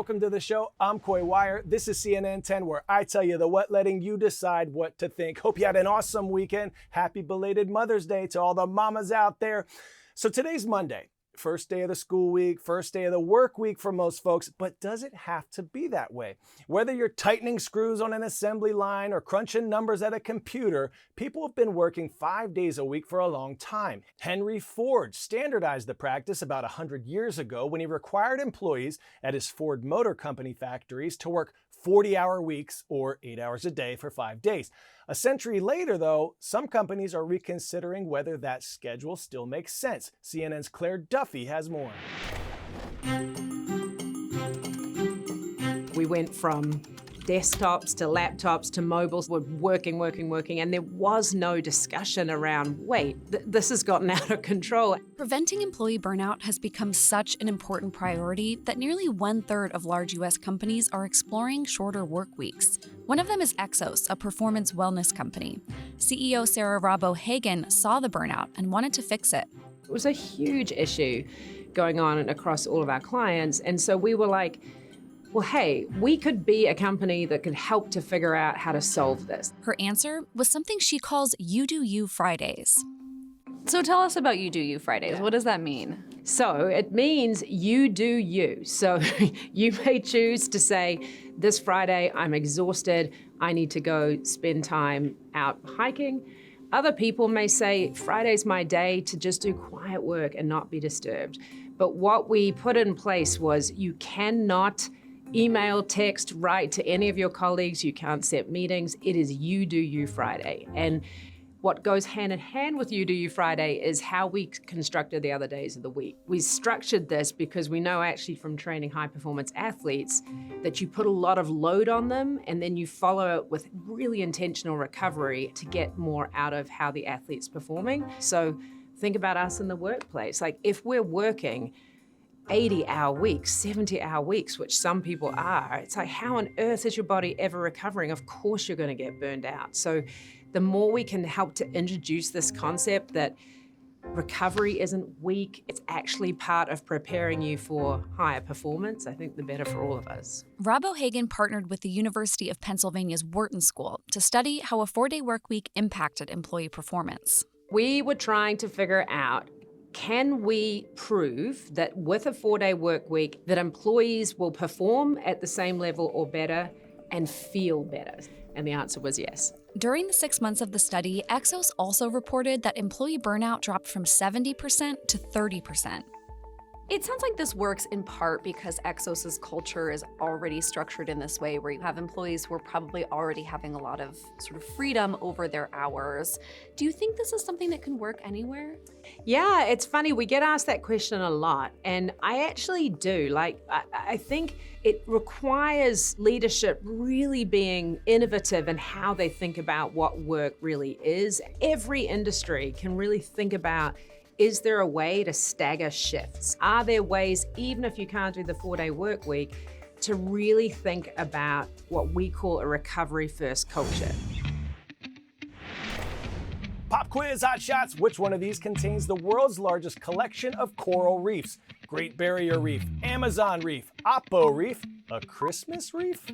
welcome to the show. I'm Coy Wire. This is CNN 10, where I tell you the what, letting you decide what to think. Hope you had an awesome weekend. Happy belated Mother's Day to all the mamas out there. So today's Monday. First day of the school week, first day of the work week for most folks, but does it have to be that way? Whether you're tightening screws on an assembly line or crunching numbers at a computer, people have been working 5 days a week for a long time. Henry Ford standardized the practice about 100 years ago when he required employees at his Ford Motor Company factories to work 40-hour weeks or 8 hours a day for 5 days. A century later, though, some companies are reconsidering whether that schedule still makes sense. CNN's Claire Duffy has more. We went from desktops to laptops to mobiles. We're working, and there was no discussion around, wait, this has gotten out of control. Preventing employee burnout has become such an important priority that nearly 1/3 of large U.S. companies are exploring shorter work weeks. One of them is Exos, a performance wellness company. CEO Sarah Rabo-Hagen saw the burnout and wanted to fix it. It was a huge issue going on across all of our clients, and so we were like, well, hey, we could be a company that could help to figure out how to solve this. Her answer was something she calls You Do You Fridays. So tell us about You Do You Fridays. Yeah. What does that mean? So it means you do you. So you may choose to say, this Friday, I'm exhausted. I need to go spend time out hiking. Other people may say, Friday's my day to just do quiet work and not be disturbed. But what we put in place was you cannot email, text, write to any of your colleagues. You can't set meetings. It is You Do You Friday. And what goes hand in hand with You Do You Friday is how we constructed the other days of the week. We structured this because we know actually from training high performance athletes that you put a lot of load on them and then you follow it with really intentional recovery to get more out of how the athlete's performing. So think about us in the workplace. Like if we're working 80-hour weeks, 70-hour weeks, which some people are, it's like, how on earth is your body ever recovering? Of course you're going to get burned out. So the more we can help to introduce this concept that recovery isn't weak, it's actually part of preparing you for higher performance, I think the better for all of us. Rabo-Hagen partnered with the University of Pennsylvania's Wharton School to study how a 4-day work week impacted employee performance. We were trying to figure out, can we prove that with a 4-day work week that employees will perform at the same level or better and feel better? And the answer was yes. During the 6 months of the study, Exos also reported that employee burnout dropped from 70% to 30%. It sounds like this works in part because Exos's culture is already structured in this way where you have employees who are probably already having a lot of sort of freedom over their hours. Do you think this is something that can work anywhere? Yeah, it's funny. We get asked that question a lot, and I actually do. Like, I think it requires leadership really being innovative in how they think about what work really is. Every industry can really think about, is there a way to stagger shifts? Are there ways, even if you can't do the 4-day work week, to really think about what we call a recovery-first culture? Pop quiz, hot shots. Which one of these contains the world's largest collection of coral reefs? Great Barrier Reef, Amazon Reef, Oppo Reef, a Christmas reef?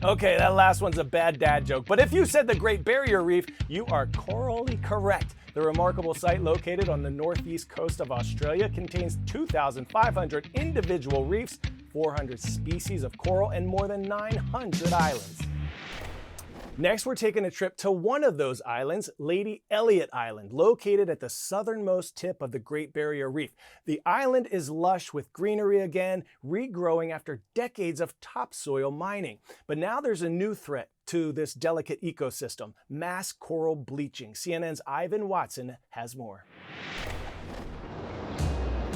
Okay, that last one's a bad dad joke, but if you said the Great Barrier Reef, you are corally correct. The remarkable site located on the northeast coast of Australia contains 2,500 individual reefs, 400 species of coral, and more than 900 islands. Next, we're taking a trip to one of those islands, Lady Elliot Island, located at the southernmost tip of the Great Barrier Reef. The island is lush with greenery again, regrowing after decades of topsoil mining. But now there's a new threat to this delicate ecosystem, mass coral bleaching. CNN's Ivan Watson has more.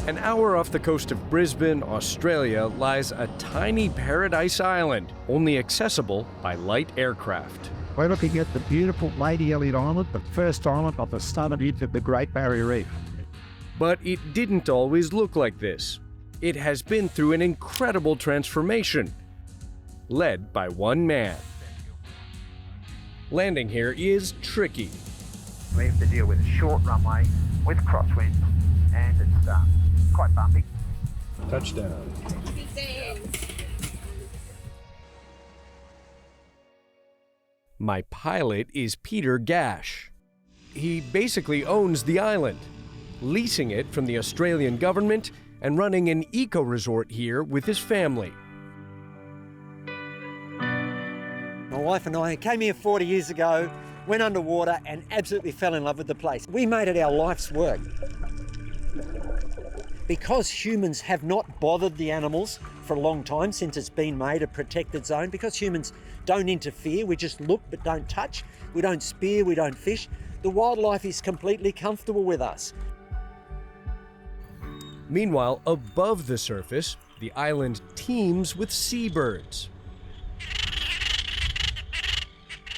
An hour off the coast of Brisbane, Australia, lies a tiny paradise island, only accessible by light aircraft. We're looking at the beautiful Lady Elliot Island, the first island of the southern edge of the Great Barrier Reef. But it didn't always look like this. It has been through an incredible transformation, led by one man. Landing here is tricky. We have to deal with a short runway with crosswind, and it's quite bumpy. Touchdown. My pilot is Peter Gash. He basically owns the island, leasing it from the Australian government and running an eco-resort here with his family. My wife and I came here 40 years ago, went underwater and absolutely fell in love with the place. We made it our life's work. Because humans have not bothered the animals for a long time since it's been made a protected zone, because humans don't interfere, we just look but don't touch, we don't spear, we don't fish, the wildlife is completely comfortable with us. Meanwhile, above the surface, the island teems with seabirds.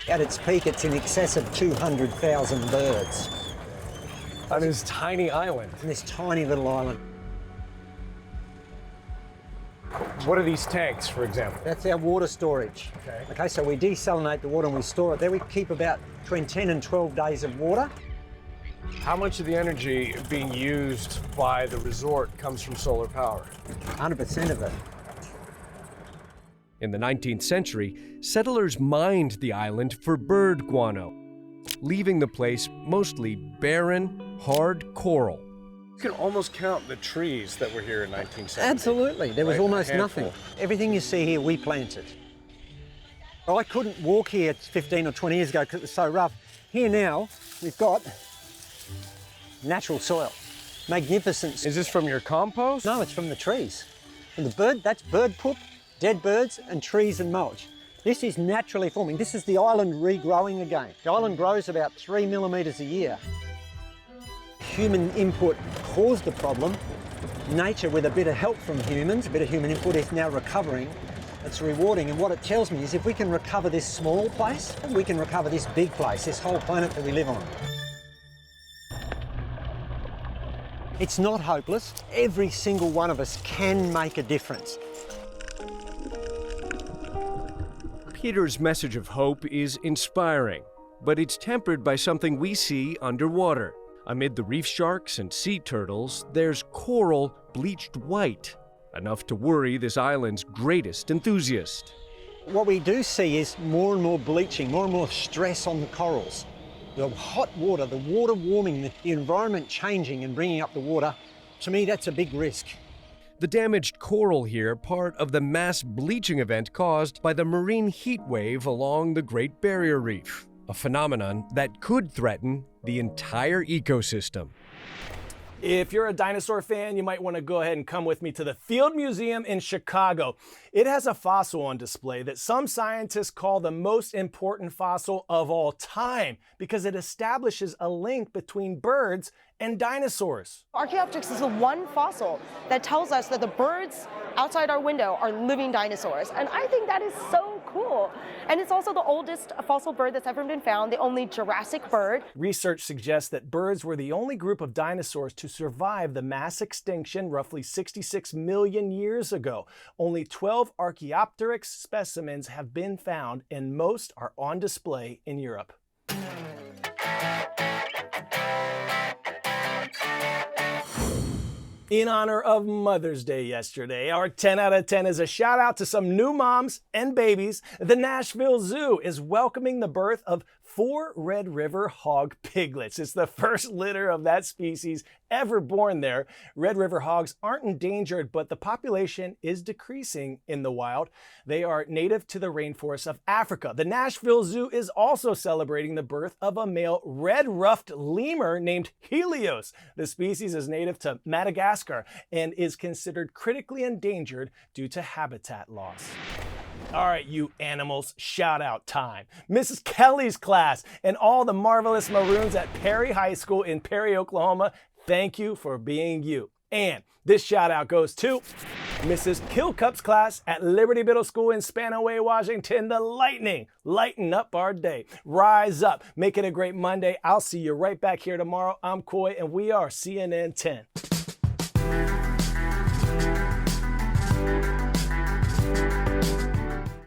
At its peak, it's in excess of 200,000 birds On this tiny island. on this tiny little island. What are these tanks, for example? That's our water storage. Okay. So we desalinate the water and we store it there. We keep about between 10 and 12 days of water. How much of the energy being used by the resort comes from solar power? 100% of it. In the 19th century, settlers mined the island for bird guano, leaving the place mostly barren, hard coral. You can almost count the trees that were here in 1970. Absolutely. There was Like a almost handful. nothing. Everything you see here, we planted. I couldn't walk here 15 or 20 years ago because it was so rough. Here now, we've got natural soil. Magnificent. Is this from your compost? No, it's from the trees. And the bird, that's bird poop, dead birds, and trees and mulch. This is naturally forming. This is the island regrowing again. The island grows about 3 millimetres a year. Human input caused the problem. Nature, with a bit of help from humans, a bit of human input, is now recovering. It's rewarding, and what it tells me is if we can recover this small place, we can recover this big place, this whole planet that we live on. It's not hopeless. Every single one of us can make a difference. Peter's message of hope is inspiring, but it's tempered by something we see underwater. Amid the reef sharks and sea turtles, there's coral bleached white, enough to worry this island's greatest enthusiast. What we do see is more and more bleaching, more and more stress on the corals. The hot water, the water warming, the environment changing and bringing up the water, to me that's a big risk. The damaged coral here, part of the mass bleaching event caused by the marine heat wave along the Great Barrier Reef, a phenomenon that could threaten the entire ecosystem. If you're a dinosaur fan, you might want to go ahead and come with me to the Field Museum in Chicago. It has a fossil on display that some scientists call the most important fossil of all time because it establishes a link between birds and dinosaurs. Archaeopteryx is the one fossil that tells us that the birds outside our window are living dinosaurs. And I think that is so cool. And it's also the oldest fossil bird that's ever been found, the only Jurassic bird. Research suggests that birds were the only group of dinosaurs to survive the mass extinction roughly 66 million years ago. Only 12 Archaeopteryx specimens have been found, and most are on display in Europe. In honor of Mother's Day yesterday, our 10 out of 10 is a shout out to some new moms and babies. The Nashville Zoo is welcoming the birth of 4 Red River hog piglets. It's the first litter of that species ever born there. Red River hogs aren't endangered, but the population is decreasing in the wild. They are native to the rainforests of Africa. The Nashville Zoo is also celebrating the birth of a male red-ruffed lemur named Helios. The species is native to Madagascar and is considered critically endangered due to habitat loss. All right, you animals, shout out time. Mrs. Kelly's class and all the marvelous Maroons at Perry High School in Perry, Oklahoma, thank you for being you. And this shout out goes to Mrs. Kilcup's class at Liberty Middle School in Spanaway, Washington. The Lightning, lighten up our day. Rise up, make it a great Monday. I'll see you right back here tomorrow. I'm Coy, and we are CNN 10.